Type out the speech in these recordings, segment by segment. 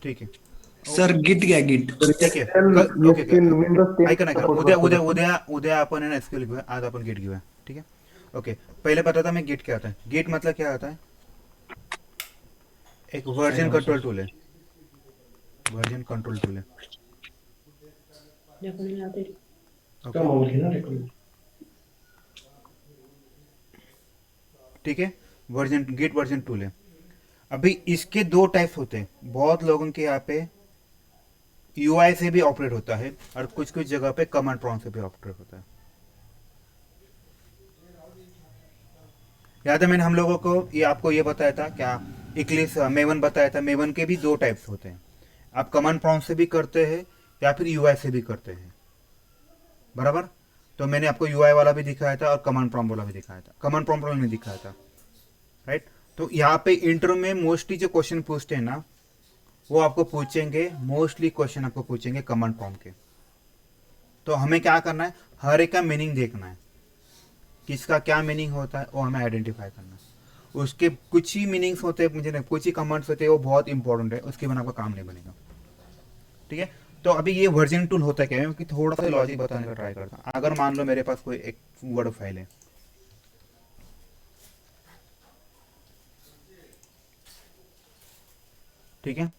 ठीक है। Sir Git गया गिट। तर ठीक आहे. SQL okay okay. SQL Windows 10 ऐका ना ऐका ना. सपोर्ट उद्या करतो उद्या का सर? उद्या उद्या आपण है ना एसक्यूएल घेऊया, आज आपण गेट घेऊया. ठीक है. ओके. पहले बताता मैं गेट क्या होता है. गेट मतलब क्या होता है, एक वर्जन सांगा कंट्रोल सर। टूल है. वर्जन कंट्रोल टूल है. का ओके. माऊल घेणार आहे का? ठीक है. वर्जन गेट वर्जन टूल है. अभी इसके दो टाइप्स होते हैं. बहुत लोगों के यहाँ पे यूआई से भी ऑपरेट होता है और कुछ कुछ जगह पे कमांड प्रॉम्प्ट से भी ऑपरेट होता है. याद है मैंने हम लोगों को ये आपको ये बताया था क्या, इक्लिप्स मेवन बताया था. मेवन के भी दो टाइप्स होते हैं. आप कमांड प्रॉम्प्ट से भी करते हैं या फिर यूआई से भी करते हैं. बराबर. तो मैंने आपको यूआई वाला भी दिखाया था और कमांड प्रॉम्प्ट वाला भी दिखाया था. कमांड प्रॉम्प्ट वाला नहीं दिखाया था. राइट. तो यहाँ पे इंटर में मोस्टली जो क्वेश्चन पूछते हैं ना, वो आपको पूछेंगे, मोस्टली क्वेश्चन आपको पूछेंगे कमांड प्रॉम्प्ट के. तो हमें क्या करना है, हर एक का मीनिंग देखना है, किसका क्या मीनिंग होता है वो हमें आइडेंटिफाई करना है. उसके कुछ ही मीनिंग्स होते हैं, मुझे नहीं, कुछ ही कमांड्स होते हैं, वो बहुत इंपॉर्टेंट है, उसके बिना आपका काम नहीं बनेगा. ठीक है. तो अभी ये वर्जन टूल होता है क्या है कि थोड़ा सा लॉजिक बताने का ट्राई करता हूँ. अगर मान लो मेरे पास कोई एक वर्ड फाइल है. ठीक है.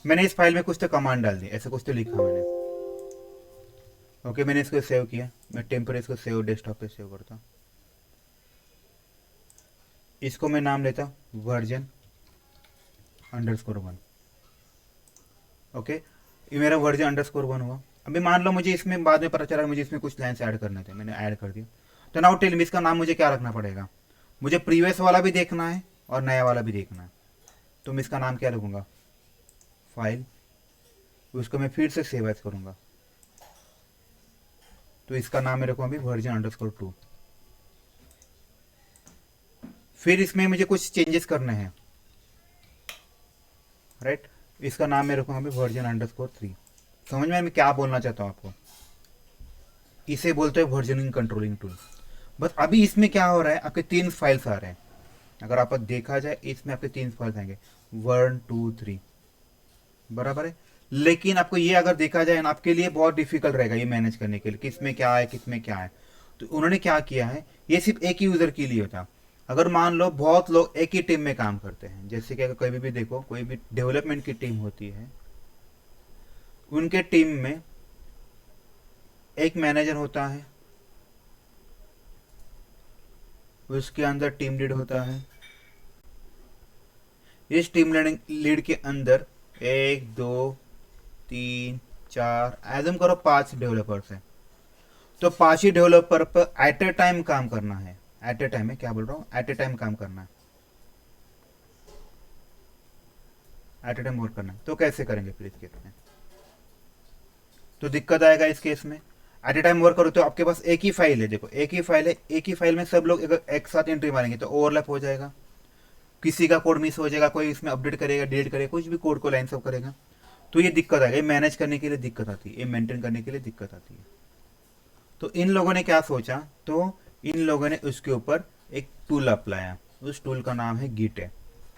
मैंने इस फाइल में कुछ तो कमांड डाल दी, ऐसे कुछ तो लिखा मैंने. ओके. मैंने इसको सेव किया. मैं टेम्परेरी इसको सेव डेस्कटॉप पे सेव करता हूँ. इसको मैं नाम लेता वर्जन _1. ओके. ये मेरा वर्जन _1 हुआ. अभी मान लो मुझे इसमें बाद में पता चला मुझे इसमें कुछ लाइन्स ऐड करने थे, मैंने ऐड कर दिया. तो नाउ टेल मी इसका नाम मुझे क्या रखना पड़ेगा. मुझे प्रीवियस वाला भी देखना है और नया वाला भी देखना है. तो मैं इसका नाम क्या रखूँगा, फाइल. उसको मैं फिर से सेव एज करूँगा. तो इसका नाम मैं रखूँगा अभी वर्जन _2. फिर इसमें मुझे कुछ चेंजेस करने हैं. राइट. इसका नाम मैं रखूँगा अभी वर्जन _3. समझ में मैं क्या बोलना चाहता हूँ आपको. इसे बोलते हैं वर्जनिंग कंट्रोलिंग टूल. बस अभी इसमें क्या हो रहा है, आपके 3 फाइल्स आ रहे हैं. अगर आप देखा जाए इसमें आपके 3 फाइल्स आएंगे, 1 2 3. बराबर है. लेकिन आपको ये अगर देखा जाए ना, आपके लिए बहुत डिफिकल्ट रहेगा ये मैनेज करने के लिए, किसमें क्या है किसमें क्या है. तो उन्होंने क्या किया है, ये सिर्फ एक ही यूजर के लिए होता. अगर मान लो बहुत लोग एक ही टीम में काम करते हैं, जैसे कि अगर कभी भी देखो कोई भी डेवलपमेंट की टीम होती है, उनके टीम में एक मैनेजर होता है, उसके अंदर टीम लीड होता है. इस टीम लीड के अंदर 1 2 3 4 एजम करो 5 डेवलपर्स हैं. तो 5 ही डेवलपर पर एट ए टाइम काम करना है. एट ए टाइम है, क्या बोल रहा हूँ, एट ए टाइम काम करना है, एट ए टाइम वर्क करना है. तो कैसे करेंगे फिर इस केस में, तो दिक्कत आएगा इस केस में. एट ए टाइम वर्क करो तो आपके पास एक ही फाइल है, देखो एक ही फाइल है, एक ही फाइल में सब लोग एक साथ एंट्री मारेंगे तो ओवरलैप हो जाएगा. किसी का कोड मिस हो जाएगा, कोई इसमें अपडेट करेगा डिलीट करेगा, कुछ भी कोड को लाइन सब करेगा. तो ये दिक्कत आएगी, मैनेज करने के लिए दिक्कत आती है, ये मेंटेन करने के लिए दिक्कत आती है. तो इन लोगों ने क्या सोचा, तो इन लोगों ने उसके ऊपर एक टूल अपलाया. उस टूल का नाम है गिट है.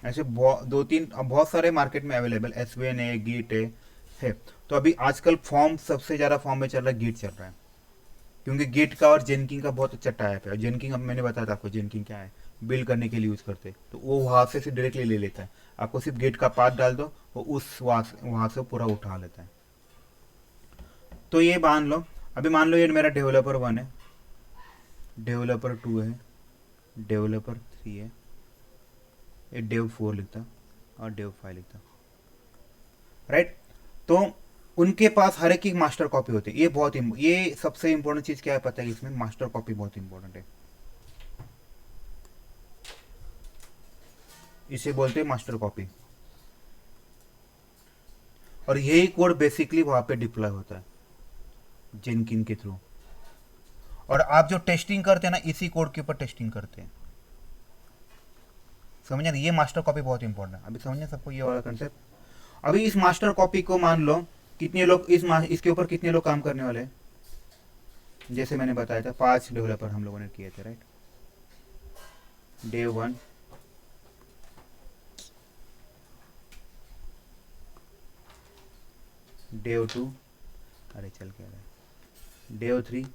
ऐसे दो तीन बहुत सारे मार्केट में अवेलेबल, एसवेन है, गिट है. तो अभी आजकल फॉर्म सबसे ज़्यादा फॉर्म में चल रहा है, गिट चल रहा है. क्योंकि गिट का और जेनकिंग का बहुत अच्छा टाइप है. और जेनकिंग अब मैंने बताया था आपको जेनकिंग क्या है, बिल्ड करने के लिए यूज़ करते हैं. तो वो वहाँ से डायरेक्टली ले लेता है. आपको सिर्फ गिट का पाथ डाल दो, वो उस वहाँ से पूरा उठा लेता है. तो ये मान लो, अभी मान लो ये मेरा डेवलपर 1 है, डेवलपर 2 है, डेवलपर 3 है, ये dev 4 लिखता और dev 5 लिखता. राइट. तो उनके पास हर एक की मास्टर कॉपी होती है. ये सबसे इंपॉर्टेंट चीज़ क्या है पता है, इसमें मास्टर कॉपी बहुत इंपॉर्टेंट है. इसे बोलते हैं मास्टर कॉपी. और यही कोड बेसिकली वहाँ पे डिप्लॉय होता है जेनकिन के थ्रू. और आप जो टेस्टिंग करते हैं ना, इसी कोड के ऊपर टेस्टिंग करते हैं. समझे ना, ये मास्टर कॉपी बहुत इंपॉर्टेंट है. अभी समझे सबको ये वाला कंसेप्ट. अभी इस मास्टर कॉपी को मान लो कितने लोग इसके ऊपर कितने लोग काम करने वाले हैं. जैसे मैंने बताया था 5 डेवलपर हम लोगों ने किए थे. राइट. डे 1, डेव 2, अरे चल क्या रहा है, डेव 3,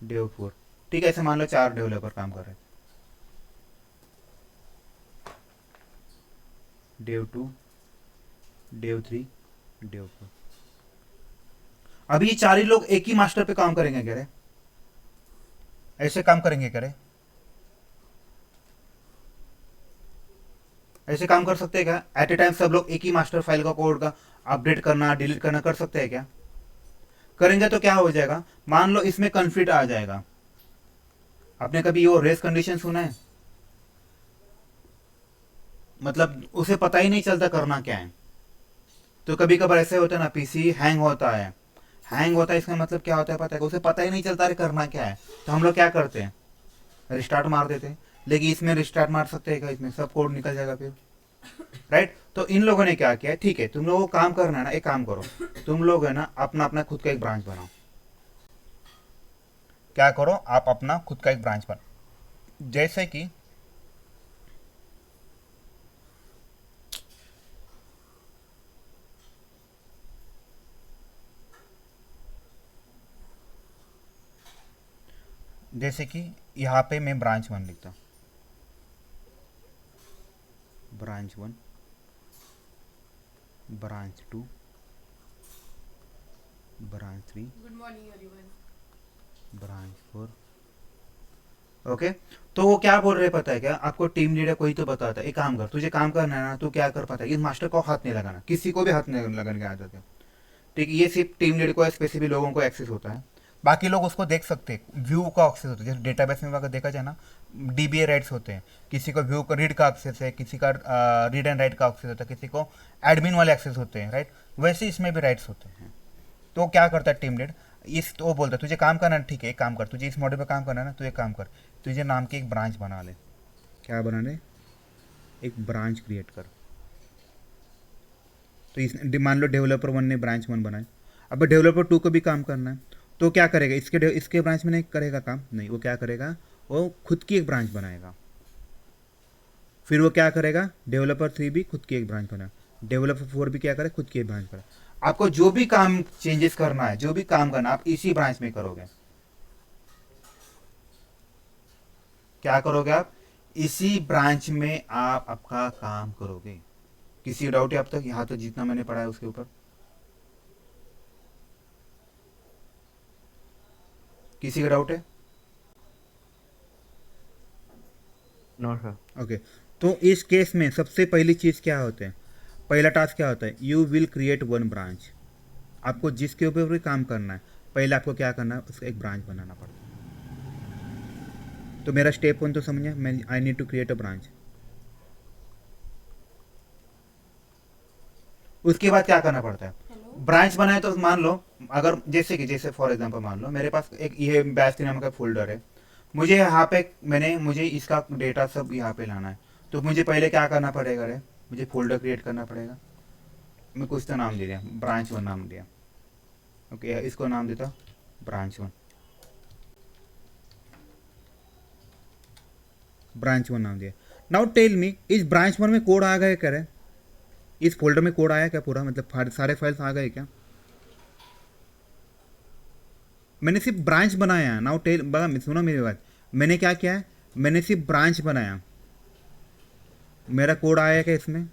डेव 4। ठीक है, ऐसे मान लो 4 डेवलपर काम कर रहे हैं। Dev 2, dev 3, dev 4। अभी ये 4 ही लोग एक ही मास्टर पे काम करेंगे कह रहे, ऐसे काम करेंगे कह रहे, ऐसे काम कर सकते हैं क्या? एट ए टाइम सब लोग एक ही मास्टर फाइल का कोड का अपडेट करना डिलीट करना कर सकते हैं क्या? करेंगे तो क्या हो जाएगा, मान लो इसमें कॉन्फ्लिक्ट आ जाएगा। आपने कभी वो रेस कंडीशन सुना है? मतलब उसे पता ही नहीं चलता करना क्या है। तो कभी कभार ऐसे होता है ना, पीसी हैंग होता है। हैंग होता है इसका मतलब क्या होता है पता है? उसे पता ही नहीं चलता अरे करना क्या है। तो हम लोग क्या करते हैं, रिस्टार्ट मार देते हैं। लेकिन इसमें रिस्टार्ट मार सकते हैं क्या? इसमें सब कोड निकल जाएगा फिर, राइट? तो इन लोगों ने क्या किया, ठीक है तुम लोगों को काम करना है ना, एक काम करो, तुम लोग है ना अपना अपना खुद का एक ब्रांच बनाओ। क्या करो, आप अपना खुद का एक ब्रांच बनाओ। जैसे कि यहाँ पे मैं ब्रांच 1 लिखता हूँ, branch 1, branch 2, branch 3, Good morning, everyone. Branch 4। Okay, तो वो क्या बोल रहे पता है क्या आपको? टीम लीडर कोई तो बताता है, एक काम कर, तुझे काम करना है ना, तू क्या कर पाता है, इस मास्टर को हाथ नहीं लगाना, किसी को भी हाथ नहीं लगाने की आदत है। ठीक है, ये सिर्फ टीम लीडर को, स्पेसिफिक लोगों को एक्सेस होता है। बाकी लोग उसको देख सकते हैं, व्यू का एक्सेस होता है। जैसे डेटाबेस में अगर देखा जाए ना, डीबीए राइट्स होते हैं, किसी को व्यू का रीड का एक्सेस है, किसी का रीड एंड राइट का एक्सेस होता है, किसी को एडमिन वाले एक्सेस होते हैं, राइट? वैसे इसमें भी राइट्स होते हैं। तो क्या करता है टीम लीड, इस तो वो बोलता है तुझे काम करना है, ठीक है एक काम कर, तुझे इस मॉडल पे काम करना है ना, तो एक काम कर, तुझे नाम की एक ब्रांच बना ले। क्या बना ले? एक ब्रांच क्रिएट कर। तो इस मान लो डेवलपर 1 ने ब्रांच 1 बनाई, अब डेवलपर 2 को भी काम करना है, तो क्या करेगा, इसके ब्रांच में नहीं करेगा काम, नहीं, वो क्या करेगा, वो खुद की एक ब्रांच बनाएगा। फिर वो क्या करेगा, डेवलपर 3 भी खुद की एक ब्रांच बनाए, डेवलपर 4 भी क्या करे, खुद की एक ब्रांच बनाए। आपको जो भी काम चेंजेस करना है, जो भी काम करना है, आप इसी ब्रांच में करोगे। क्या करोगे आप? इसी ब्रांच में आप आपका काम करोगे। किसी डाउट है अब तक, यहाँ तक जितना मैंने पढ़ा है उसके ऊपर? किसी का डाउट है? No sir. ओके, तो इस केस में सबसे पहली चीज क्या होता है, पहला टास्क क्या होता है, यू विल क्रिएट 1 ब्रांच। आपको जिसके ऊपर भी काम करना है, पहले आपको क्या करना है, उसका एक ब्रांच बनाना पड़ता है। तो मेरा स्टेप 1 तो समझे, मैं I need to create a branch. उसके बाद क्या करना पड़ता है, Hello. ब्रांच बनाए तो मान लो, अगर जैसे फॉर एग्जांपल मान लो मेरे पास एक ये बैच नाम का फोल्डर है, मुझे यहाँ पे मुझे इसका डेटा सब यहाँ पे लाना है। तो मुझे पहले क्या करना पड़ेगा रे, मुझे फोल्डर क्रिएट करना पड़ेगा। मैं कुछ तो नाम दे दिया, ब्रांच 1 नाम दिया। ओके, इसको नाम देता ब्रांच 1, ब्रांच 1 नाम दिया। नाउ टेल मी, इस ब्रांच 1 में कोड आ गए क्या रे? इस फोल्डर में कोड आया क्या पूरा, मतलब सारे फाइल्स आ गए क्या? मैंने सिर्फ ब्रांच बनाया। नाउ टेल, बगा सुनो मेरी बात, मैंने क्या किया है, मैंने सिर्फ ब्रांच बनाया। मेरा कोड आया क्या इसमें?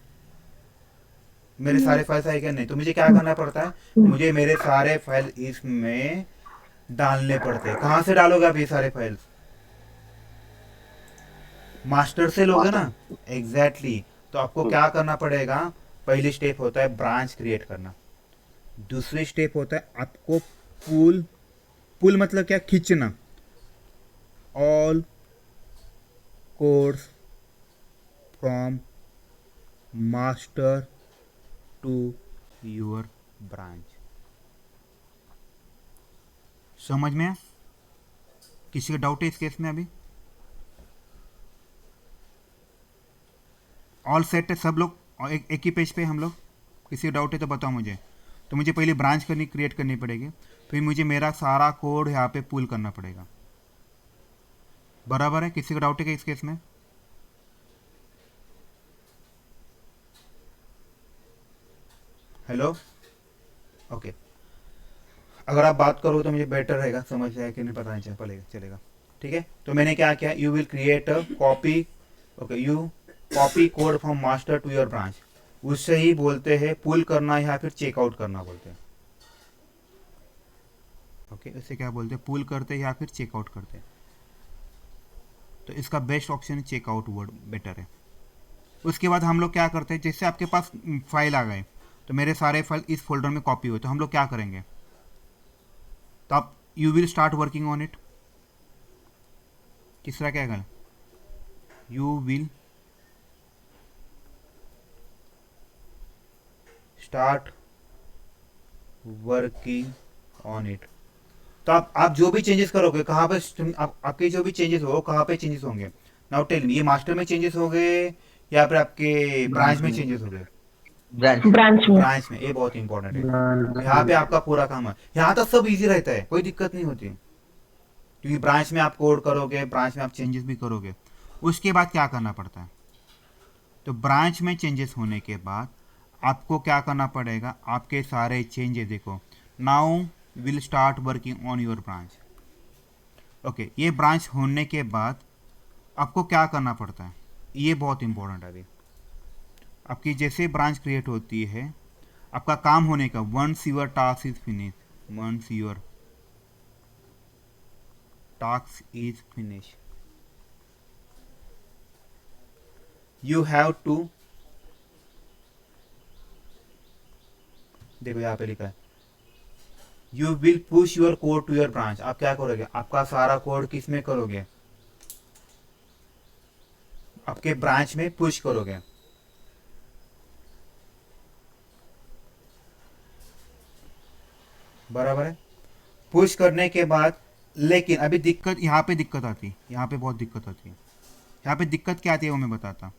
मेरे सारे फाइल्स आए क्या? नहीं। तो मुझे क्या करना पड़ता है, मुझे मेरे सारे फाइल इसमें डालने पड़ते हैं। कहाँ से डालोगे आप ये सारे फाइल्स? मास्टर से लोगे ना, एग्जैक्टली तो आपको क्या करना पड़ेगा, पहली स्टेप होता है ब्रांच क्रिएट करना। दूसरी स्टेप होता है आपको पुल, पुल मतलब क्या, खींचना, all codes from master to your branch. समझ में? किसी का डाउट है इस केस में? अभी ऑल सेट है सब लोग, और एक ही पेज पे हम लोग। किसी का डाउट है तो बताओ मुझे। तो मुझे पहले ब्रांच क्रिएट करनी पड़ेगी, फिर मुझे मेरा सारा कोड यहाँ पे पुल करना पड़ेगा। बराबर है? किसी का डाउट है क्या इस केस में? Hello, okay. अगर आप बात करो तो मुझे बेटर रहेगा, समझ जाए कि नहीं पता नहीं चलेगा चलेगा। ठीक है, तो मैंने क्या किया, you will create a copy, okay, you copy code from master to your branch. उससे ही बोलते हैं पुल करना या फिर चेकआउट करना बोलते हैं। ओके, इससे क्या बोलते हैं, पुल करते हैं या फिर चेकआउट करते हैं। तो इसका बेस्ट ऑप्शन है चेकआउट, वर्ड बेटर है। उसके बाद हम लोग क्या करते हैं, जैसे आपके पास फाइल आ गए, तो मेरे सारे फाइल इस फोल्डर में कॉपी हुए, तो हम लोग क्या करेंगे, तो आप you will start working on it. तीसरा क्या है, you will start working on it. तो आप जो भी चेंजेस करोगे कहाँ पे आपके जो भी चेंजेस हो कहाँ पे चेंजेस होंगे। नाउ टेल मी, ये मास्टर में चेंजेस हो गए या फिर आपके ब्रांच में चेंजेस हो गए। ब्रांच ब्रांच में। ब्रांच में, ये बहुत इंपॉर्टेंट है। यहाँ पे आपका पूरा काम है, यहाँ तक सब इजी रहता है, कोई दिक्कत नहीं होती, क्योंकि ब्रांच में आप कोड करोगे, ब्रांच में आप चेंजेस भी करोगे। उसके बाद क्या करना पड़ता है, तो ब्रांच में चेंजेस होने के बाद आपको क्या करना पड़ेगा, आपके सारे चेंजेस देखो, now will start working on your branch. Okay, ये ब्रांच होने के बाद आपको क्या करना पड़ता है, ये बहुत इंपॉर्टेंट है। अभी आपकी जैसे ब्रांच क्रिएट होती है, आपका काम होने का, once your task is finish, once your task is finish, you have to, देखो यहाँ पे लिखा है you will push your code to your branch. आप क्या करोगे, आपका सारा कोड किस में करोगे, आपके ब्रांच में पुश करोगे। बराबर है, पुश करने के बाद, लेकिन अभी दिक्कत यहाँ पे दिक्कत आती है, यहाँ पे बहुत दिक्कत आती है। यहाँ पे दिक्कत क्या आती है वो मैं बताता।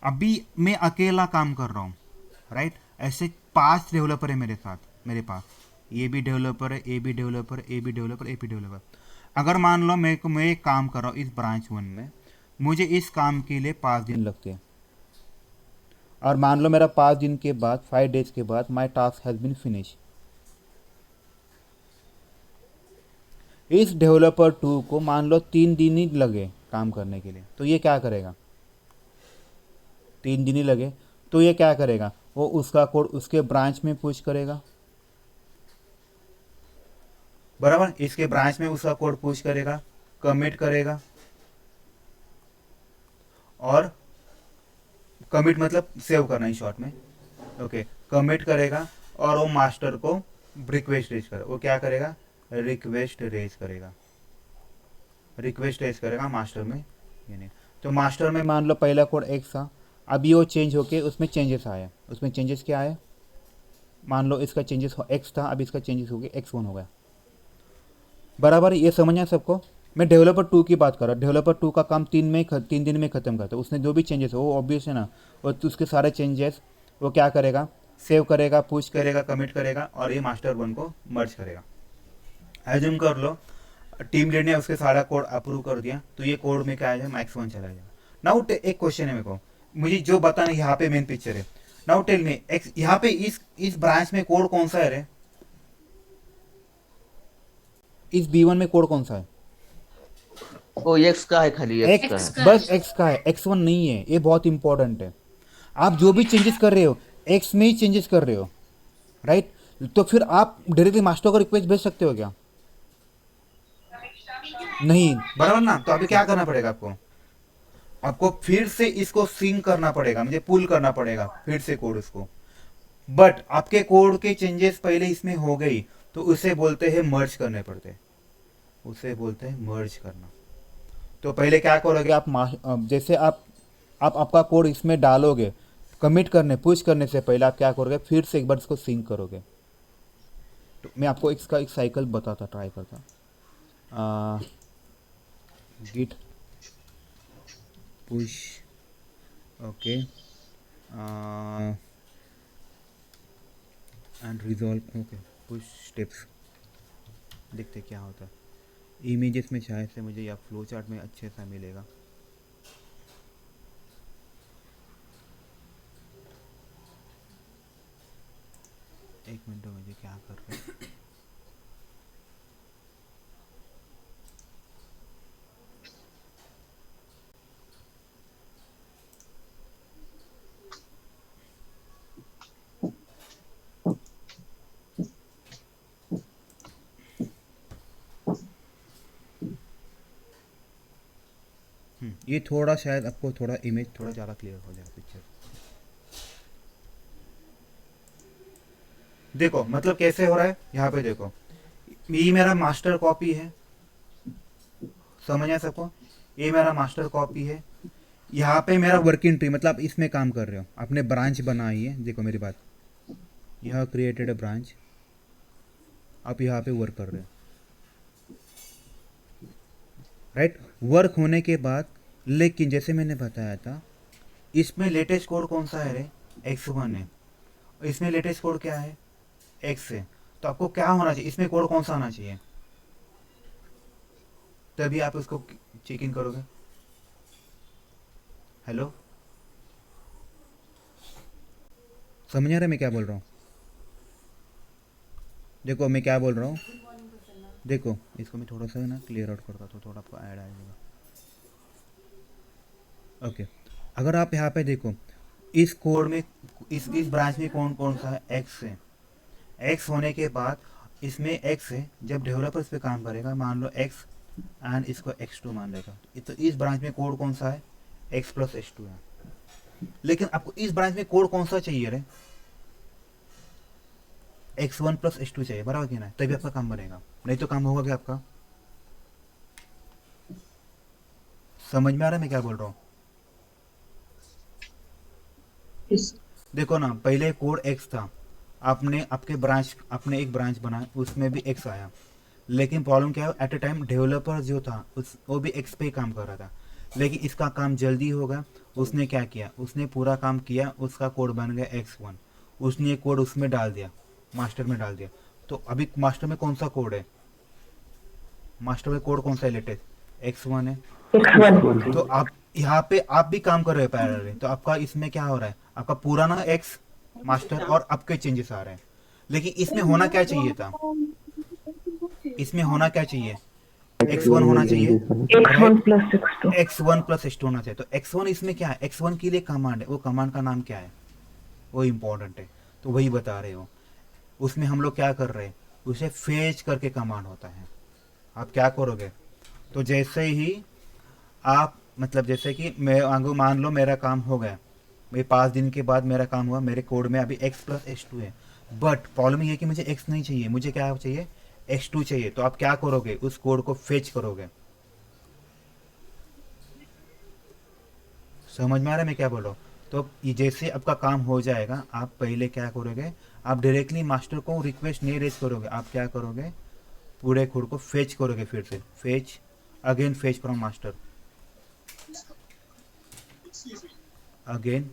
अभी मैं अकेला काम कर रहा हूँ, राइट, ऐसे 5 डेवलपर है मेरे साथ, मेरे पास ये भी डेवलपर है, ए भी डेवलपर, ए भी डेवलपर, ए भी डेवलपर। अगर मान लो मैं एक काम कर रहा हूँ इस ब्रांच 1 में, मुझे इस काम के लिए 5 दिन लगते हैं, और मान लो मेरा 5 दिन के बाद, 5 डेज के बाद, my task has been finish. इस डेवलपर 2 को मान लो 3 दिन ही लगे काम करने के लिए, तो ये क्या करेगा, 3 दिन ही लगे, तो ये क्या करेगा, वो उसका कोड उसके ब्रांच में पुश करेगा। बराबर, इसके ब्रांच में उसका कोड पुश करेगा, कमिट करेगा, और कमिट मतलब सेव करना ही शॉर्ट में। ओके, कमिट करेगा, और वो मास्टर को रिक्वेस्ट रेज करेगा। वो क्या करेगा, रिक्वेस्ट रेज करेगा, रिक्वेस्ट रेज करेगा मास्टर में, यानी तो मास्टर में मान लो पहला कोड एक्स था, अभी वो चेंज होके उसमें चेंजेस आया, उसमें चेंजेस क्या आया, मान लो इसका चेंजेस एक्स था, अभी इसका चेंजेस हो गया X1 हो गया। बराबर, ये समझना सबको। मैं डेवलपर 2 की बात कर रहा हूँ, डेवलपर 2 का काम 3 दिन में ख़त्म करता है। उसने जो भी चेंजेस हो वो ऑब्वियस है ना, वो तो उसके सारे चेंजेस वो क्या करेगा, सेव करेगा, पुश करेगा, कमिट करेगा, और ये मास्टर 1 को मर्ज करेगा। एज्यूम कर लो टीम लीड ने उसके सारा कोड अप्रूव कर दिया, तो ये कोड में क्या आ जाए, X1 चला जाएगा। नाउ एक क्वेश्चन है मेरे को, मुझे जो बताना, यहाँ पे मेन पिक्चर है। नाउ टेल मी, यहाँ पे इस ब्रांच में कोड कौन सा है रे, इस B1 में कोड कौन सा है, वो एक्स का है, खाली एक्स का एक्स, है। बस एक्स का है, X1 नहीं है। ये बहुत इंपॉर्टेंट है। आप जो भी चेंजेस कर रहे हो एक्स में ही चेंजेस कर रहे हो, राइट, तो फिर आप डायरेक्टली मास्टर को रिक्वेस्ट भेज सकते हो क्या, नहीं, बराबर ना। तो अभी क्या करना पड़ेगा आपको, आपको फिर से इसको सिंक करना पड़ेगा, मुझे पुल करना पड़ेगा फिर से कोड उसको। बट आपके कोड के चेंजेस पहले इसमें हो गई, तो उसे बोलते हैं मर्ज करने पड़ते हैं, उसे बोलते हैं मर्ज करना। तो पहले क्या करोगे आप, जैसे आप आपका कोड इसमें डालोगे, कमिट करने पुश करने से पहले आप क्या करोगे, फिर से एक बार इसको सिंक करोगे। तो मैं आपको इसका एक साइकिल बताता, ट्राई करता, git push, okay, and resolve, okay, push steps, देखते क्या होता है। इमेजेस में शायद से मुझे या फ्लो चार्ट में अच्छे सा मिलेगा। एक मिनट मुझे क्या कर रहे हैं। ये थोड़ा शायद आपको थोड़ा इमेज थोड़ा ज़्यादा क्लियर हो जाएगा पिक्चर। देखो मतलब कैसे हो रहा है, यहाँ पे देखो ये मेरा मास्टर कॉपी है, समझ आया सबको, ये मेरा मास्टर कॉपी है। यहाँ पे मेरा वर्किंग ट्री मतलब आप इसमें काम कर रहे हो, आपने ब्रांच बनाई है, देखो मेरी बात, यह क्रिएटेड अ ब्रांच, आप यहाँ पे वर्क कर रहे हो, राइट। वर्क होने के बाद लेकिन जैसे मैंने बताया था इसमें लेटेस्ट कोड कौन सा है रे, x1 है, और इसमें लेटेस्ट कोड क्या है, x है। तो आपको क्या होना चाहिए, इसमें कोड कौन सा आना चाहिए, तभी आप उसको चेक इन करोगे। हेलो, समझ आ रहा है मैं क्या बोल रहा हूँ? देखो मैं क्या बोल रहा हूँ, देखो इसको मैं थोड़ा सा ना क्लियर आउट करता तो थोड़ा आपको ऐड आ जाएगा। ओके, अगर आप यहाँ पे देखो इस कोड में इस ब्रांच में कौन कौन सा है, एक्स है। एक्स होने के बाद इसमें एक्स है, जब डेवलपर इस पे काम करेगा मान लो एक्स एंड इसको x2 मान लेगा, तो इस ब्रांच में कोड कौन सा है, x प्लस x2 है। लेकिन आपको इस ब्रांच में कोड कौन सा चाहिए रे, x1 प्लस x2 चाहिए, बराबर कि ना, तभी आपका काम बनेगा, नहीं तो काम होगा क्या आपका? समझ में आ रहा है मैं क्या बोल रहा हूँ? देखो ना पहले कोड x था, आपने आपके ब्रांच आपने एक ब्रांच बनाया उसमें भी x आया, लेकिन प्रॉब्लम क्या है, एट ए टाइम डेवलपर जो था उस वो भी x पे ही काम कर रहा था, लेकिन इसका काम जल्दी होगा, उसने क्या किया, उसने पूरा काम किया, उसका कोड बन गया x1, उसने कोड उसमें डाल दिया, मास्टर में डाल दिया। तो अभी मास्टर में कौन सा कोड है, मास्टर में कोड कौन सा है, लेटेस्ट x1 है। तो आप यहाँ पे आप भी काम कर रहे हो पैरेलल, तो आपका इसमें क्या हो रहा है, आपका पुराना x मास्टर और आपके चेंजेस आ रहे हैं, लेकिन इसमें होना क्या चाहिए था, इसमें होना क्या चाहिए, x1 होना चाहिए, x1 प्लस x2 होना चाहिए। तो x1 इसमें क्या है, x1 के लिए कमांड है, वो कमांड का नाम क्या है, वो इम्पोर्टेंट है, तो वही बता रहे हो। उसमें हम लोग क्या कर रहे हैं, उसे फेच करके कमांड होता है। आप क्या करोगे, तो जैसे ही आप मतलब जैसे कि मैं आगे मान लो मेरा काम हो गया, मैं 5 दिन के बाद मेरा काम हुआ, मेरे कोड में अभी x प्लस x2 है, बट प्रॉब्लम ये है कि मुझे x नहीं चाहिए, मुझे क्या चाहिए, x2 चाहिए। तो आप क्या करोगे, उस कोड को फेच करोगे। समझ में आ रहा है मैं क्या बोल रहा हूँ? तो ये जैसे आपका काम हो जाएगा, आप पहले क्या करोगे, आप डायरेक्टली मास्टर को रिक्वेस्ट नहीं रेज करोगे, आप क्या करोगे, पूरे कोड को फेच करोगे, फिर से fetch, again fetch from master, again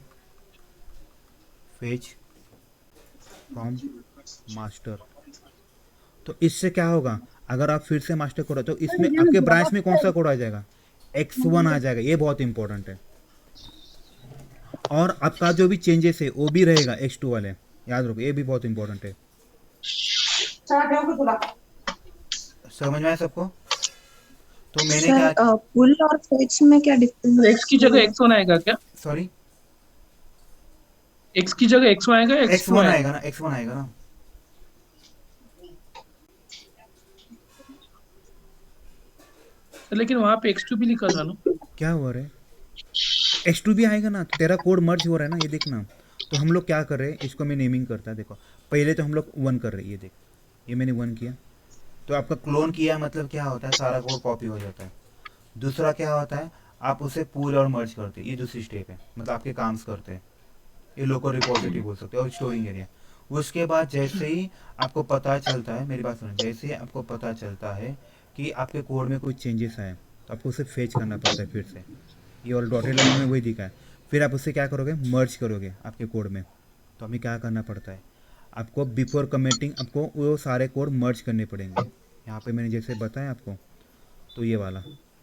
fetch from master. तो इससे क्या होगा, अगर आप फिर से मास्टर करो तो इसमें आपके ब्रांच में कौन सा कोड आ जाएगा, x1 आ जाएगा, ये बहुत इंपॉर्टेंट है। और आपका जो भी चेंजेस है वो भी रहेगा x2 वाले, याद रखो ये भी बहुत इंपॉर्टेंट है। समझ में आया सबको? तो मैंने सर क्या, पुल और फेच में क्या डिफरेंस एक्स की जगह एक्स वन आएगा क्या? सॉरी, एक्स की जगह एक्स वन आएगा, एक्स टू x1 आएगा? आएगा ना, x1 आएगा ना। लेकिन वहां पे एक्स टू भी लिखा था ना। क्या हुआ रे, x2 भी आएगा ना, तो तेरा कोड मर्ज हो रहा है ना, ये देखना। तो हम लोग क्या कर रहे हैं, इसको मैं नेमिंग करता है, देखो पहले तो हम लोग 1 कर रहे हैं, ये देख, ये मैंने 1 किया, तो आपका क्लोन किया मतलब क्या होता है, सारा कोड कॉपी हो जाता है। दूसरा क्या होता है, आप उसे पूल और मर्ज करते हैं, ये दूसरी स्टेप है, मतलब आपके काम्स करते हैं, ये लोकल रिपोजिटरी बोल सकते हो, और स्टोरिंग एरिया। उसके बाद जैसे ही आपको पता चलता है, मेरी बात सुनो, जैसे ही आपको पता चलता है कि आपके कोड में कोई चेंजेस आए, तो आपको उसे फेच करना पड़ता है फिर से, ये और डॉटेड लाइन में वही दिखा है। फिर आप उससे क्या करोगे, मर्ज करोगे आपके कोड में। तो हमें क्या करना पड़ता है, आपको बिफोर कमिटिंग आपको वो सारे कोड मर्ज करने पड़ेंगे। यहाँ पे मैंने जैसे बताया आपको, तो ये वाला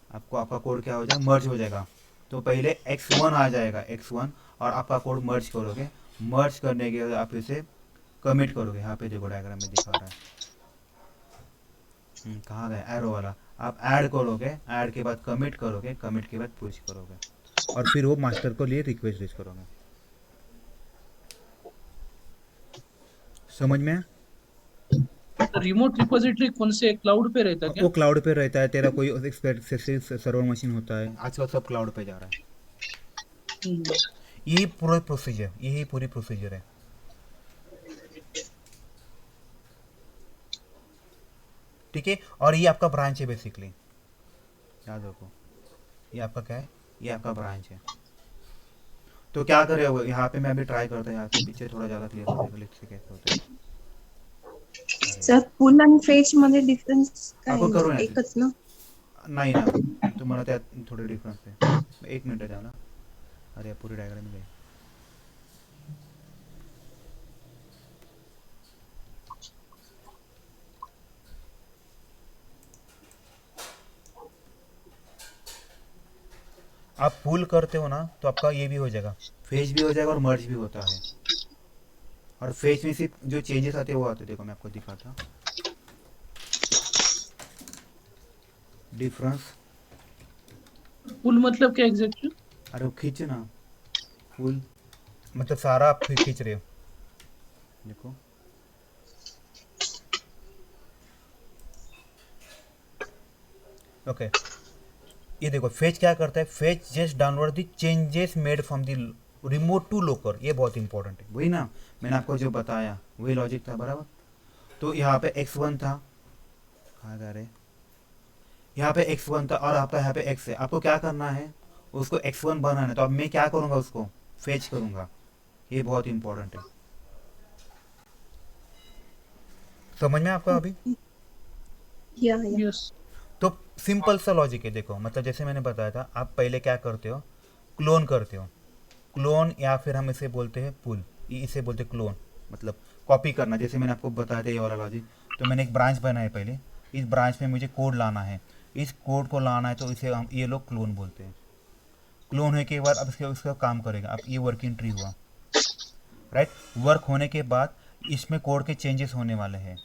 आपको आपका कोड क्या हो जाएगा, मर्ज हो जाएगा। तो पहले x1 आ जाएगा, x1, और आपका कोड मर्ज करोगे, मर्ज करने के बाद आप इसे कमिट करोगे, यहाँ पे देखो डायग्राम में दिखा रहा है। कहाँ गया एरो वाला, आप ऐड करोगे, ऐड के बाद कमिट करोगे, कमिट के बाद पुश करोगे, और फिर वो मास्टर को लिए रिक्वेस्ट भेज करोगे। समझ में आया? रिमोट रिपोजिटरी कौन से क्लाउड पे रहता क्या? वो क्लाउड पे रहता है, तेरा कोई स्पेसिफिक सर्वर मशीन होता है, आजकल सब क्लाउड पे जा रहा है। हम्म, यही पूरी प्रोसीजर है। ठीक है, और ये आपका ब्रांच है बेसिकली, याद रखो, ये आपका क्या है, ये आपका ब्रांच है। तो क्या करे वो, यहाँ पे मैं अभी ट्राई करता हूँ, यहाँ से पीछे थोड़ा ज़्यादा क्लियर हो जाएगा, लिख से कैसे होता है। सर पुल आणि फेच मध्ये डिफरन्स काय आपण करू आहे? ना ते. एकच ना? नाही ना, तुम्हाला त्यात थोडे डिफरन्स आहे, एक मिनटं द्या ना, अरे पूरी डायग्राम गई। आप पुल करते हो ना तो आपका ये भी हो जाएगा, फेच भी हो जाएगा और मर्ज भी होता है। और फेच में सिर्फ जो चेंजेस आते हैं वो आते हैं, देखो मैं आपको दिखाता डिफरेंस। पुल मतलब क्या एग्जैक्टली? अरे वो खींचना, पुल मतलब सारा आप खींच रहे हो, देखो ओके। ये देखो फेच क्या करता है, fetch just download the changes made from the remote to local, ये बहुत इंपॉर्टेंट है, वही ना मैंने आपको जो बताया वही लॉजिक था बराबर। तो यहाँ पे x1 था, कहाँ जा रहे, यहाँ पे x1 था और आपका यहाँ पे x है, आपको क्या करना है, उसको x1 बनाना है, तो अब मैं क्या करूँगा, उसको फेच करूँगा, ये बहुत इंपॉर्टेंट है। समझ में आपका अभी? या यस। तो सिंपल सा लॉजिक है, देखो मतलब जैसे मैंने बताया था, आप पहले क्या करते हो, क्लोन करते हो, क्लोन या फिर हम इसे बोलते हैं पुल, इसे बोलते हैं क्लोन, मतलब कॉपी करना, जैसे मैंने आपको बताया था ये वाला लॉजिक। तो मैंने एक ब्रांच बनाया पहले, इस ब्रांच में मुझे कोड लाना है, इस कोड को लाना है, तो इसे हम ये लोग क्लोन बोलते हैं। क्लोन होने के बाद अब इसके उसका काम करेगा, अब ये वर्किंग ट्री हुआ, राइट। वर्क होने के बाद इसमें कोड के चेंजेस होने वाले हैं,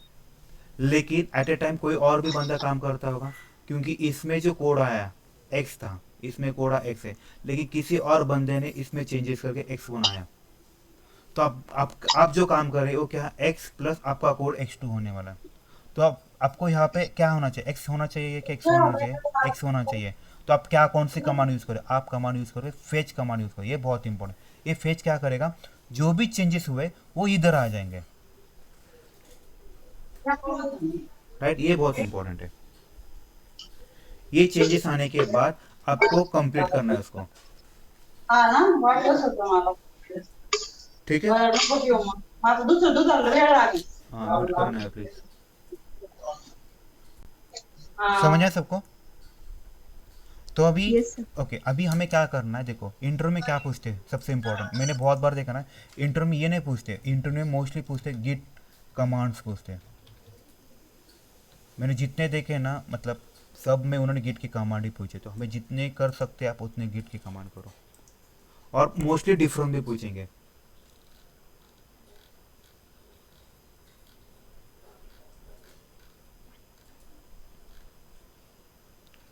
लेकिन एट ए टाइम कोई और भी बंदा काम करता होगा, क्योंकि इसमें जो कोड आया एक्स था, इसमें कोड आया एक्स है, लेकिन किसी और बंदे ने इसमें चेंजेस करके एक्स बनाया। तो आप जो काम कर रहे हो क्या, एक्स प्लस आपका कोड x2 होने वाला है। तो अब आपको यहाँ पे क्या होना चाहिए, x होना चाहिए कि x1 होना चाहिए, x होना चाहिए। तो आप क्या कौन सी कमांड यूज़ करें, आप कमांड यूज़ करें फेच कमांड यूज़ करें, ये बहुत इंपॉर्टेंट। ये फेच क्या करेगा, जो भी चेंजेस हुए वो इधर आ जाएंगे, राइट, ये बहुत इंपॉर्टेंट है। ये चेंजेस आने के बाद आपको कंप्लीट करना है उसको, ठीक है। हाँ म्यूट करना है प्लीज, समझ आया सबको? तो अभी येस सर. ओके, अभी हमें क्या करना है, देखो इंटरव्यू में क्या पूछते हैं, सबसे इंपॉर्टेंट मैंने बहुत बार देखा ना, इंटरव्यू में ये नहीं पूछते, इंटरव्यू में मोस्टली पूछते गिट कमांड्स पूछते हैं। मैंने जितने देखे ना, मतलब सब में उन्होंने गिट की कमांड ही पूछे, तो हमें जितने कर सकते हैं आप उतने गिट की कमांड करो, और मोस्टली डिफरेंट भी पूछेंगे।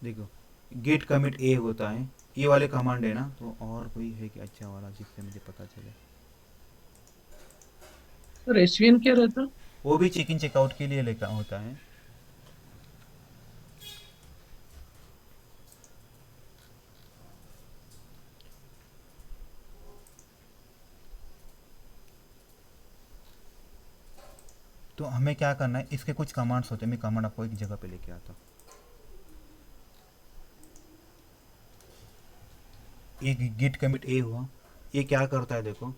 देखो गेट कमिट ए होता है, ये वाले कमांड है ना, तो और कोई है कि अच्छा वाला जिससे मुझे पता चले। सर एसवीएन क्या रहता? वो भी चेक इन चेकआउट के लिए लेकर होता है। तो हमें क्या करना है, इसके कुछ कमांड्स होते हैं, मैं कमांड आपको एक जगह पे लेके आता हूँ। एक गिट कमिट ए हुआ, ये क्या करता है देखो,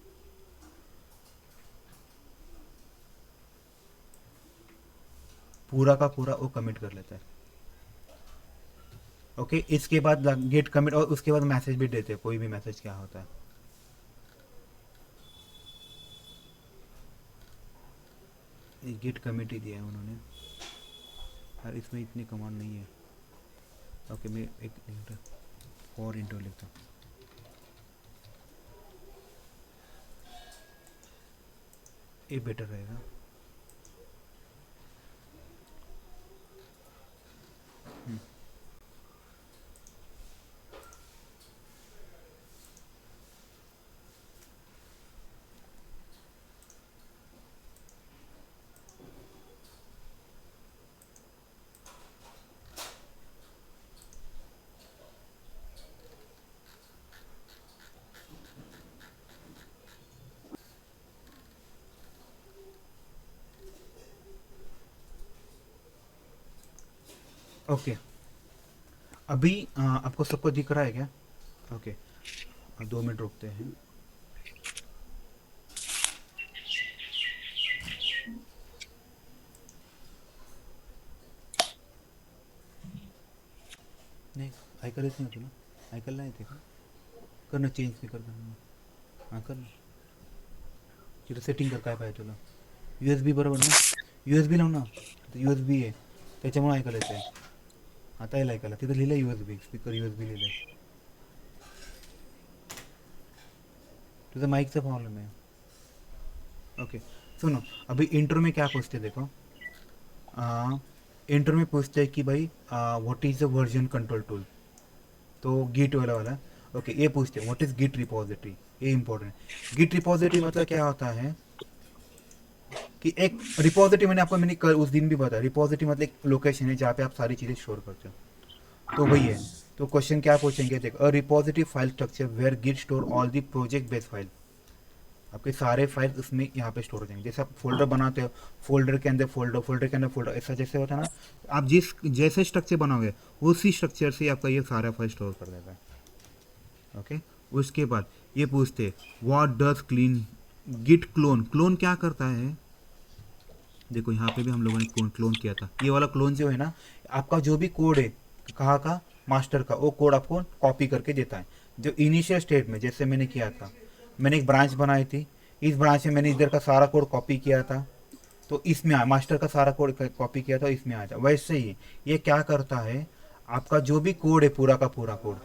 पूरा का पूरा वो कमिट कर लेता है। ओके, इसके बाद गेट कमिट, और उसके बाद मैसेज भी देते हैं, कोई भी मैसेज क्या होता है। गेट कमिट ही दिया है उन्होंने, और इसमें इतनी कमांड नहीं है। ओके, मैं एक फॉर इंटो लिखता हूँ। ये बेटर रहेगा। ओके, अभी आपको सबको दिख रहा है क्या? ओके, 2 मिनट रुकते हैं। नाही ऐकायलाच नाही तुला? ऐकायला नाही येते का? कर ना चेंज स्पीकर कर. हां कर ना. तिथं सेटिंग कर काय पाहिजे तुला. USB बरोबर ना? USB लाव ना. USB आहे त्याच्यामुळे ऐकायला येत आहे. आता येईल ऐकायला. तिथं लिहिलं आहे USB, स्पीकर USB लिहिलं आहे. तुझा माइकचा प्रॉब्लम है. ओके सुनो, अभी इंट्रो में क्या पूछते देखो, इंट्रो में पूछते हैं कि भाई what is the version control tool, तो गिट वाला ओके ये पूछते हैं व्हाट इज़ गिट रिपोजिटरी, ये इंपॉर्टेंट है. गिट रिपोजिटरी मतलब क्या होता है कि एक रिपोजिटरी मैंने कल उस दिन भी बताया, रिपोजिटरी मतलब एक लोकेशन है जहाँ पे आप सारी चीज़ें स्टोर करते हो, तो वही है. तो क्वेश्चन क्या पूछेंगे देखो, a repository file structure where Git store all the project based file, आपके सारे फाइल उसमें यहाँ पे स्टोर हो जाएंगे. जैसे आप फोल्डर बनाते हो, फोल्डर के अंदर फोल्डर, फोल्डर के अंदर फोल्डर, ऐसा जैसे होता है ना, आप जिस जैसे स्ट्रक्चर बनाओगे उसी स्ट्रक्चर से आपका ये सारा फाइल स्टोर कर देता है. ओके उसके बाद ये पूछते what does clean git clone, clone क्या करता है. देखो यहाँ पे भी हम लोगों ने क्लोन किया था. ये वाला क्लोन जो है ना, आपका जो भी कोड है कहाँ का, मास्टर का, वो कोड आपको कॉपी करके देता है. जो इनिशियल स्टेट में जैसे मैंने किया था, मैंने एक ब्रांच बनाई थी, इस ब्रांच में मैंने इधर का सारा कोड कॉपी किया था, तो इसमें मास्टर का सारा कोड कॉपी किया था, इसमें आ जाए. वैसे ही ये क्या करता है, आपका जो भी कोड है पूरा का पूरा कोड,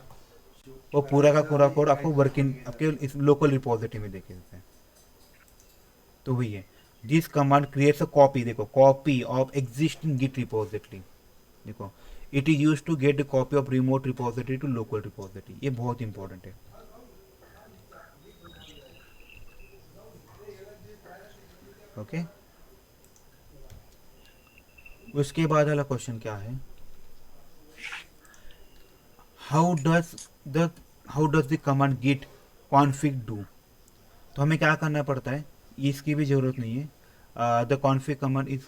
वो पूरा का पूरा कोड आपको वर्किंग आपके इस लोकल रिपोजिटरी में देखे देते हैं. तो वही है, this command creates a copy, देखो copy of existing Git repository. देखो it is used to get the copy of remote repository to local repository. ये बहुत इंपॉर्टेंट है. ओके उसके बाद वाला क्वेश्चन क्या है, how does the command git config do. तो हमें क्या करना पड़ता है, इसकी भी जरूरत नहीं है. द कॉन्फिग कमांड इज,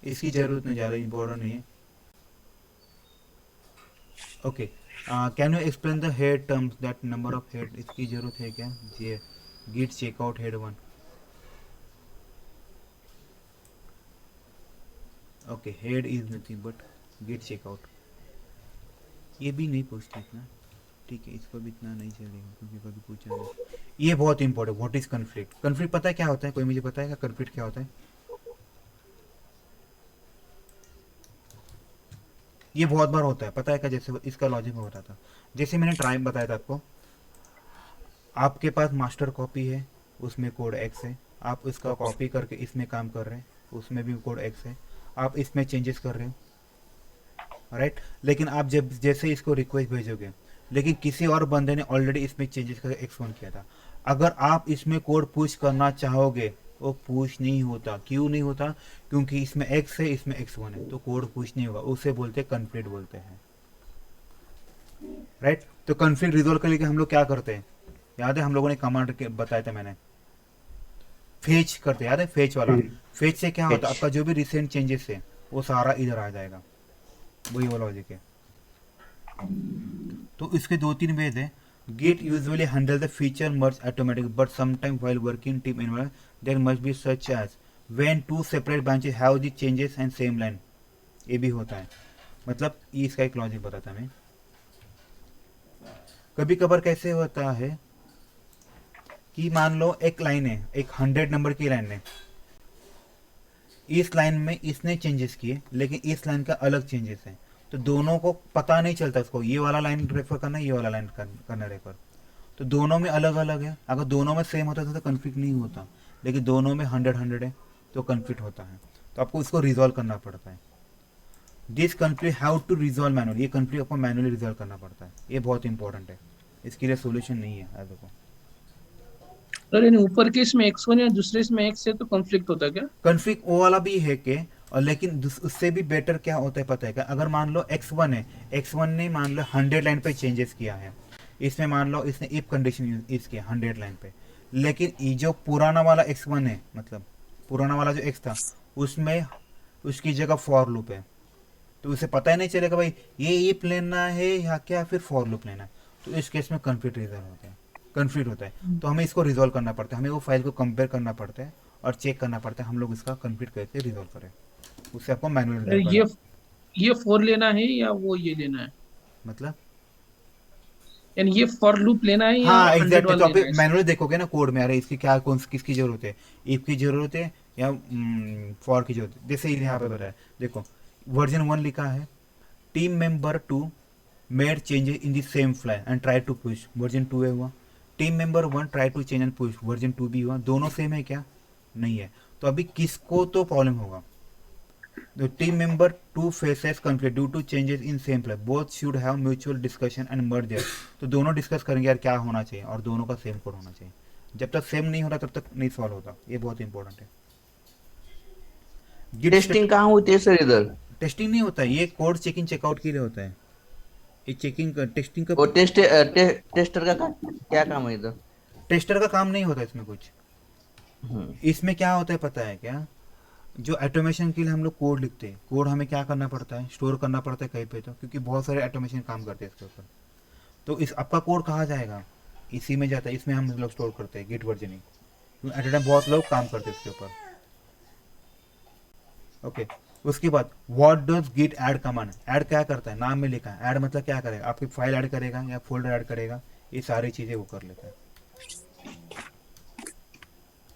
इसकी जरूरत नहीं, ज़्यादा इम्पोर्टेंट नहीं है. Okay can you explain the head terms that number of head, इसकी जरूरत है क्या. ये git checkout head 1. Okay head is nothing but git checkout. ये भी नहीं पूछते इतना, ठीक है, इसको भी इतना नहीं चलेगा क्योंकि कभी पूछा नहीं. ये बहुत important, what is conflict. Conflict पता है क्या होता है, कोई मुझे बताएगा कन्फ्लिक्ट क्या होता है. ये बहुत बार होता है, पता है क्या, जैसे इसका लॉजिक में होता था, जैसे मैंने ट्राई बताया था आपको, आपके पास मास्टर कॉपी है, उसमें कोड एक्स है, आप इसका कॉपी करके इसमें काम कर रहे हैं, उसमें भी कोड एक्स है, आप इसमें चेंजेस कर रहे हो, राइट. लेकिन आप जब जैसे इसको रिक्वेस्ट भेजोगे, लेकिन किसी और बंदे ने ऑलरेडी इसमें चेंजेस करके x1 किया था, अगर आप इसमें कोड पुश करना चाहोगे वो पुश नहीं होता. क्यों नहीं होता, क्योंकि इसमें x है, इसमें x1 है, तो कोड पुश नहीं होगा. उसे बोलते हैं कन्फ्लिक्ट बोलते हैं, राइट. तो कन्फ्लिक्ट रिजोल्व करने के हम लोग क्या करते हैं, याद है हम लोगों ने कमांड बताया था मैंने, फेच करते, याद है फेच वाला. फेच से क्या होता है, आपका जो भी रिसेंट चेंजेस है वो सारा इधर आ जाएगा. वही वो लॉजिक है. तो इसके 2-3 वेज है. Git usually handle the feature merge automatically, but sometimes while working team environment there must be such as when two separate branches have the changes and same line. ये भी होता है, मतलब ये इसका एक लॉजिक बताता है मैं. कभी कभार कैसे होता है कि मान लो एक लाइन है, एक 100 नंबर की लाइन है, इस लाइन में इसने चेंजेस किए, लेकिन इस लाइन का अलग चेंजेस है, तो दोनों को पता नहीं चलता उसको ये वाला लाइन रेफर करना, ये वाला लाइन करना रेफर, तो दोनों में अलग अलग है. अगर दोनों में सेम होता तो कन्फ्लिक्ट नहीं होता, लेकिन दोनों में 100 है तो कन्फ्लिक्ट होता है, तो आपको इसको रिजॉल्व करना पड़ता है। This conflict how to resolve manually, ये कन्फ्लिक्ट आपको मैनुअली रिजॉल्व करना पड़ता है, ये बहुत इंपॉर्टेंट है, इसके लिए सोल्यूशन नहीं है। देखो सर यानी ऊपर के इसमें x1 है, दूसरे इसमें x है, तो कॉन्फ्लिक्ट होता है क्या? कन्फ्लिक्ट वो वाला भी है के, और लेकिन उससे भी बेटर क्या होता है पता है क्या, अगर मान लो x1 है, x1 ने मान लो 100 लाइन पे चेंजेस किया है, इसमें मान लो इसने इफ कंडीशन यूज किया 100 लाइन पे, लेकिन ये जो पुराना वाला x1 है, मतलब पुराना वाला जो x था, उसमें उसकी जगह फॉर लूप है, तो उसे पता ही नहीं चलेगा भाई ये इफ लेना है या क्या फिर फॉर लूप लेना है, तो इस केस में कन्फ्लिक्ट रिजॉल्व होता है, कन्फ्लिक्ट होता है। तो हमें इसको रिजॉल्व करना पड़ता है, हमें वो फाइल को कंपेयर करना पड़ता है और चेक करना पड़ता है हम लोग इसका कन्फ्लिक्ट कैसे रिजॉल्व करें, उससे आपको मैनुअल ये फॉर लेना है या वो ये लेना है, मतलब। यानी ये फॉर लूप लेना है या हाँ 100 एग्जैक्टली, तो वाला आप लेना है? मैनुअली देखोगे ना कोड में, अरे इसकी क्या कौन किसकी जरूरत है, इफ की जरूरत है या फॉर की जरूरत है, जैसे यहाँ पे बताया देखो वर्जन 1 लिखा है, team member 2 made changes in the same file and try to push, version 2 है हुआ, team member 1 try to change and push, version 2 भी हुआ, दोनों सेम है क्या, नहीं है, तो अभी किसको तो प्रॉब्लम होगा, the team member 2 faces conflict due to changes in same play, both should have mutual discussion and merge there, तो दोनों डिस्कस करेंगे यार क्या होना चाहिए और दोनों का सेम कोड होना चाहिए, जब तक सेम नहीं होता तब तक नहीं सॉल्व होता, ये बहुत इंपॉर्टेंट है। गिट टेस्टिंग कहाँ होती है सर इधर? टेस्टिंग नहीं होता है, ये कोड चेकिंग चेकआउट के लिए होता है, ये चेकिंग टेस्टिंग का वो टेस्टर का क्या काम है इधर? टेस्टर का काम नहीं होता इसमें कुछ, हम्म, इसमें क्या होता है पता है क्या, जो ऑटोमेशन के लिए हम लोग कोड लिखते हैं, कोड हमें क्या करना पड़ता है, स्टोर करना पड़ता है कहीं पे, तो क्योंकि बहुत सारे ऑटोमेशन काम करते हैं इसके ऊपर, तो इस आपका कोड कहाँ जाएगा, इसी में जाता है, इसमें हम लोग स्टोर करते हैं गिट वर्जनिंग, क्योंकि एट ए टाइम बहुत लोग काम करते हैं इसके ऊपर। ओके, उसके बाद what does git add command, add क्या करता है, नाम में लिखा है, ऐड मतलब क्या करेगा, आपकी फाइल ऐड करेगा या फोल्डर ऐड करेगा, ये सारी चीज़ें वो कर लेता है।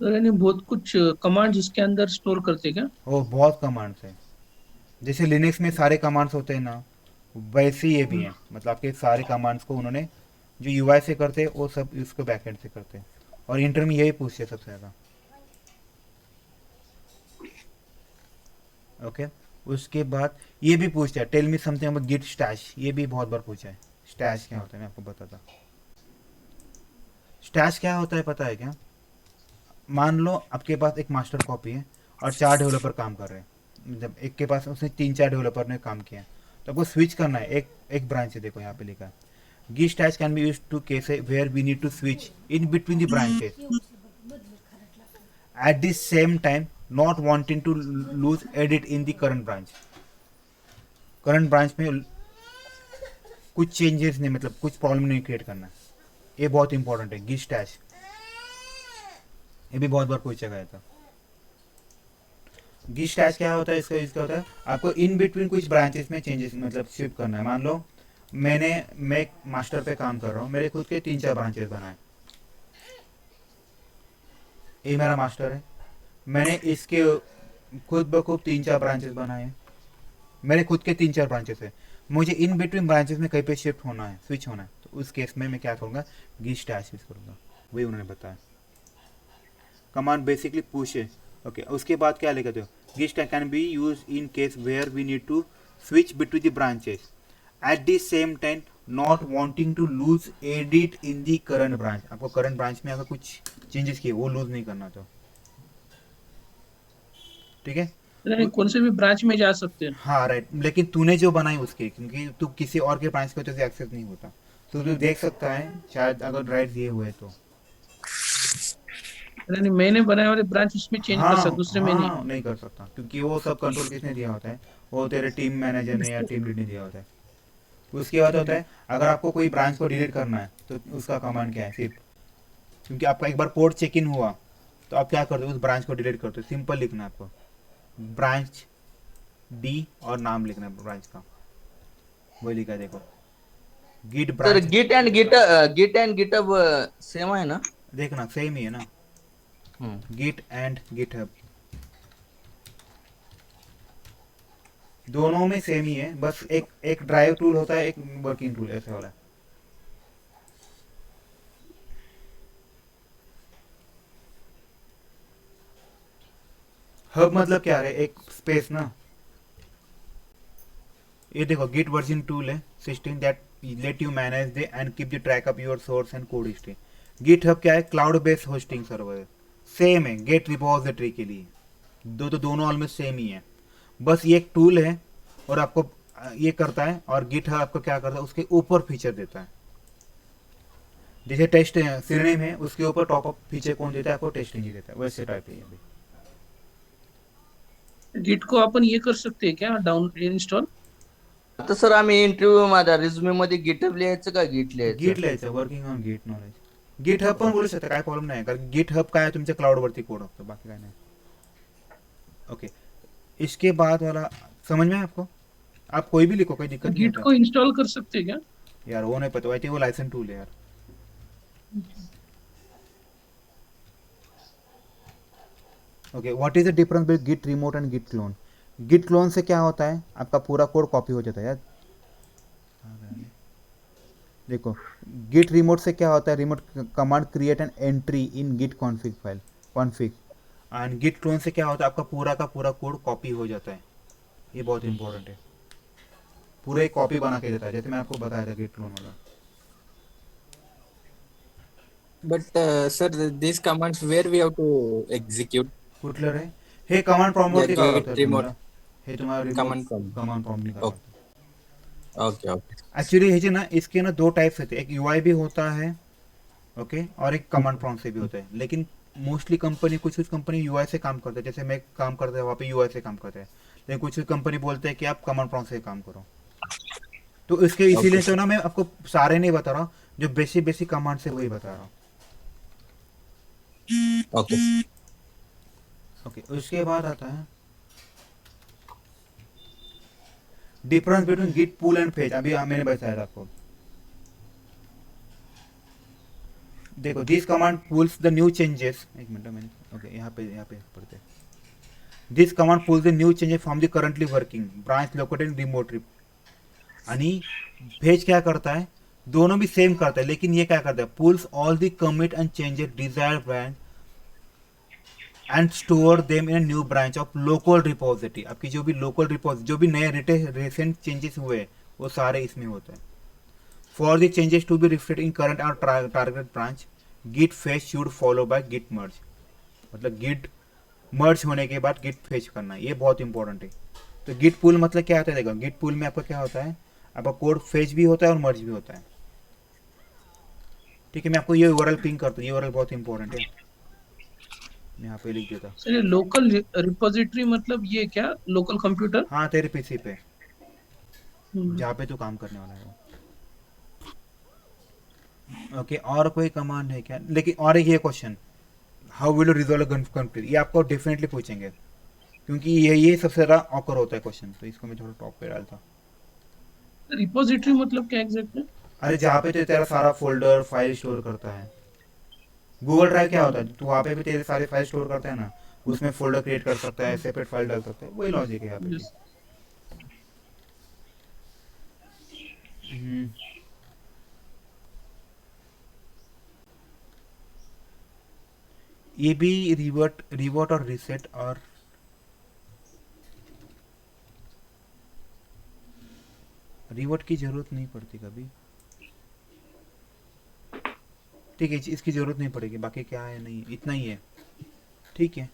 सर यानी बहुत कुछ कमांड्स इसके अंदर स्टोर करते हैं क्या? वो बहुत कमांड्स है, जैसे लिनक्स में सारे कमांड्स होते हैं ना, वैसे ये भी हैं, मतलब आपके सारे कमांड्स को उन्होंने जो यूआई से करते हैं वो सब उसको बैकएंड से करते हैं, और इंटर में यही पूछते हैं सबसे ज़्यादा। ओके, उसके बाद ये भी पूछता है tell me something about git stash, ये भी बहुत बार पूछा है, स्टैश क्या होता है मैं आपको बताता। स्टैश क्या होता है पता है क्या, मान लो आपके पास एक मास्टर कॉपी है और 4 डेवलपर काम कर रहे हैं, जब एक के पास उसने 3-4 डेवलपर ने काम किया, तो आपको स्विच करना है, एक ब्रांच है, देखो यहाँ पे लिखा है git stash can be used to cases where we need to switch in between the branches at the same time not wanting to lose edit in the current branch, current branch में कुछ changes नहीं, मतलब कुछ problem नहीं create करना, ये बहुत important है गिट स्टैश, ये भी बहुत बार पूछा गया था। गिट स्टैश क्या होता है, इसका होता है आपको इन बिटवीन कुछ ब्रांचेस में चेंजेस मतलब शिफ्ट करना है, मान लो मैं एक मास्टर पे काम कर रहा हूँ, मेरे खुद के 3-4 ब्रांचेस बनाए, ये मेरा मास्टर है, मैंने इसके खुद ब खुद 3-4 ब्रांचेस बनाए हैं, मेरे खुद के 3-4 ब्रांचेस है, मुझे इन बिटवीन ब्रांचेस में कहीं पे शिफ्ट होना है, स्विच होना है, तो उस केस में मैं क्या करूँगा, गिट स्टैश यूज करूँगा, वही उन्होंने बताया। कमांड बेसिकली पुश है। ओके, उसके बाद क्या लिखते हो, git stash can be use in case where we need to switch between the branches at the same time not wanting to lose edit in the current branch, आपको current branch में अगर कुछ changes किए वो loose नहीं करना, तो ठीक है। यानी कौन से भी ब्रांच में जा सकते हैं? हाँ राइट, लेकिन तूने जो बनाई उसके, क्योंकि तू किसी और के ब्रांच को तो एक्सेस नहीं होता, तो तू देख सकता है शायद अगर राइट दिए हुए तो। यानी मैंने बनाए वाले ब्रांच उसमें चेंज कर सकता, दूसरे में नहीं? हाँ नहीं कर सकता, क्योंकि वो सब कंट्रोल किसने दिया होता है, वो तेरे टीम मैनेजर ने या टीम लीड ने दिया होता है। उसके बाद होता है अगर आपको कोई ब्रांच को डिलीट करना है तो उसका कमांड क्या है, सिर्फ क्योंकि आपका एक बार पोर्ट चेक इन हुआ तो आप क्या करते हो, उस ब्रांच को डिलीट करते हो, सिंपल लिखना है आपको, ब्रांच डी और नाम लिखना है ब्रांच का, वही लिखा है देखो git sir branch, git and GitHub same है ना? देखना सेम ही है ना, गिट एंड गिटहब दोनों में सेम ही है, बस एक ड्राइव टूल होता है, एक वर्किंग टूल ऐसे वाला। हब मतलब क्या है, एक स्पेस ना। ये देखो गिट वर्जन टूल है 16 that let you manage the and keep the track of your source and code history. Git hub क्या है, क्लाउड बेस्ड होस्टिंग सर्वर है, सेम है गेट रिपोजिटरी के लिए। दोनों ऑलमोस्ट सेम ही है, बस ये एक टूल है और आपको ये करता है, और गिट हब आपको क्या करता है, उसके ऊपर फीचर देता है। जैसे टेस्ट सिरनेम है, उसके ऊपर टॉप अप फीचर कौन देता है आपको, टेस्ट इंजन देता है, वैसे टाइप है ये भी। गिट को आपण ये कर सकते क्या, डाउन इन्स्टॉल? आता सर आम्ही इंटरव्ह्यू माझ्या रिझ्युमे मध्ये गिटहब लिहायचं का गिट गिट लिहायचं? लिहायचं, working on git knowledge. Git hub पण बोलू शकता, काय प्रॉब्लेम नाही, कारण गिट हब काय आहे, तुमच्या क्लाउडवरती कोड असतो, बाकी काय नाही। ओके, इसके बाद वाला समझ में है आपको? आप कोई भी लिखो, कोई दिक्कत नहीं गिट होता को इंस्टॉल कर सकते क्या? यार, वो नहीं पता, आई थिंक वो लाइसेंस टूल है यार। Okay, what is the difference between git remote and git clone? Git clone से क्या होता है, आपका पूरा कोड कॉपी हो जाता है यार। देखो, गिट रिमोट से क्या होता है, remote command create an entry in git config file config, and git clone से क्या होता है, आपका पूरा का पूरा कोड कॉपी हो जाता है। ये बहुत इंपॉर्टेंट है, पूरा एक कॉपी बना के देता है, जैसे मैं आपको बताया था गिट क्लोन वाला। But sir, these commands where we have to execute कुठलं रे, हे कमांड प्रॉम्प्ट वरती Yeah, करावं git लागतं remote. तुम्हाला, हे तुम्हाला remote Command prompt. Command prompt नहीं करावं Okay. लागतं। Okay, okay. एक्चुअली हे जे ना, इसके ना दो टाइप्स होते हैं, एक यूआई भी होता है, ओके, और एक कमांड प्रॉम्प्ट से भी होता है। लेकिन मोस्टली कंपनी, कुछ कुछ कंपनी यूआई से काम करते हैं, जैसे मैं काम करता है वहाँ पे यूआई से काम करते हैं, लेकिन कुछ कुछ कंपनी बोलते हैं कि आप कमांड प्रॉम्प्ट से काम करो। तो इसके इसीलिए तो ना मैं आपको सारे नहीं बता रहा हूँ, जो बेसिक बेसिक कमांड से वही बता रहा हूँ। Okay. ओके, उसके बाद आता है difference between git pull and fetch. अभी मैंने बताया था आपको, देखो this command pulls the new changes, एक मिनट मैंने, ओके यहाँ पे पढ़ते हैं। This command pulls the new changes from the currently working branch located in remote repo. आणि फेच क्या करता है, दोनों भी सेम करता है, लेकिन ये क्या करता है, pulls all the commit and changes desired branch and store them in new branch of local repository. आपकी जो भी लोकल रिपोजिटरी, जो भी नए रिसेंट चेंजेस हुए वो सारे इसमें होते हैं। For the changes to be reflect in current और target branch, Git fetch should follow by Git merge. मतलब गिट मर्ज होने के बाद गिट फेच करना, ये बहुत इंपॉर्टेंट है। तो गिट पुल मतलब क्या होता है, देखो गिट पुल में आपका क्या होता है, आपका कोड फेच भी होता है और मर्ज भी होता है। ठीक है, मैं आपको ये यूआरएल पिंग करता हूँ, ये यूआरएल बहुत इंपॉर्टेंट है, मैं यहाँ पे लिख देता हूँ। सर ये लोकल रिपोजिटरी मतलब ये क्या, लोकल कंप्यूटर? हाँ, तेरे पीसी पे हम्म। जहाँ पे तू काम करने वाला है वो। ओके, और कोई कमांड है क्या? लेकिन और एक ये question, how will you resolve conflict, ये आपको डेफिनेटली पूछेंगे, क्योंकि ये सबसे ज़्यादा ऑकर होता है क्वेश्चन, तो इसको मैं थोड़ा टॉप पे डालता। रिपोजिटरी मतलब क्या एग्जैक्ट है? अरे जहाँ पे तो तेरा सारा फोल्डर फाइल स्टोर करता है। गूगल ड्राइव क्या होता है, तू वहाँ पे भी तेरे सारे फाइल स्टोर करता है ना, उसमें फोल्डर क्रिएट कर सकता है, सेपरेट फाइल डाल सकता है, वही लॉजिक है यहाँ पे भी। Yes. हम्म। ये भी रिवर्ट और रिसेट, और रिवर्ट की जरूरत नहीं पड़ती कभी, ठीक है, इसकी जरूरत नहीं पड़ेगी, बाकी क्या है नहीं, इतना ही है, ठीक है।